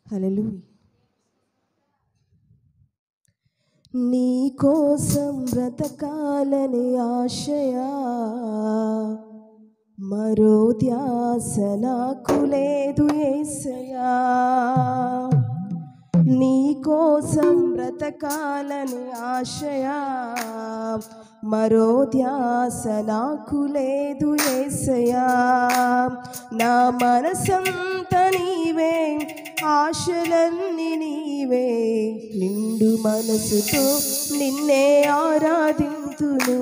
హల్లెలూయా. నీ కోసం బ్రతకాలని ఆశయా, మరో ధ్యాస నాకు లేదు యేసయ్యా. నీ కోసం బ్రతకాలని ఆశయా, మరో ధ్యాస నాకు లేదు యేసయ్యా. నా మనసంత నీవే, ఆశలన్నీ నీవే, నిండు మనసుతో నిన్నే ఆరాధింతును.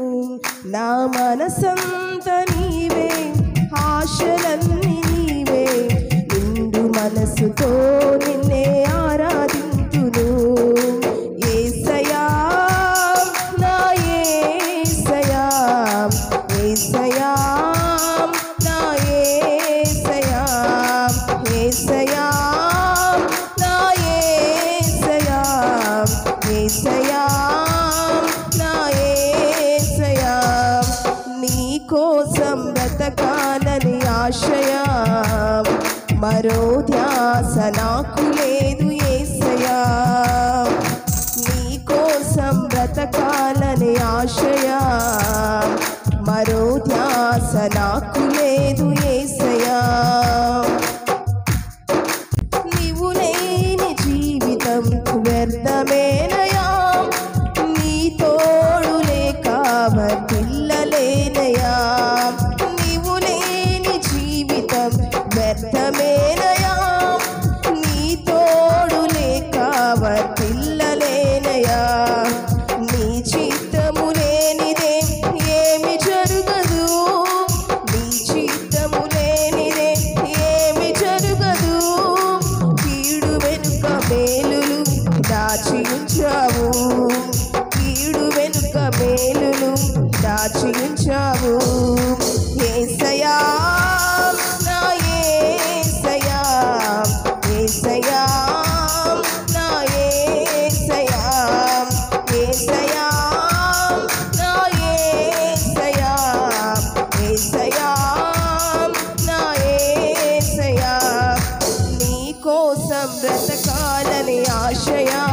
నా మనసంత నీవే, ఆశలన్నీ నీవే, నిండు మనసుతో నిన్నే ఆరాధింతును. యేసయ్యా నా యేసయ్యా, యేసయ్యా నా యేసయ్యా, యేసయ్యా నా యేసయ్యా, యేసయ్యా నా యేసయ్యా. నీ కోసం బ్రతకాలని ఆశయా, మరో ధ్యాస నాకు లేదు యేసయ్యా. నీ కోసం బ్రతకాలని ఆశయా, మరో ధ్యాస నాకు లేదు యేసయ్యా. నీవు లేని జీవితం వ్యర్థమేనయా, నీ తోడు లేక వర్ధిల్లలేనయా. నీవు లేని జీవితం వ్యర్థమేనయా, నీ తోడు లేక వర్ధిల్లలేనయా. నీ చిత్తము లేనిదే ఏమి జరగదు, నీ చిత్తము లేనిదే ఏమి జరగదు. కీడు వెనుక మేలులు దాచి ఉంచావు, కీడు వెనుక మేలులు దాచి ఉంచావు. యేసయ్యా నా యేసయ్యా, యేసయ్యా నా యేసయ్యా, యేసయ్యా నా యేసయ్యా, యేసయ్యా నా యేసయ్యా. నీ కోసం బ్రతకాలని ఆశయా,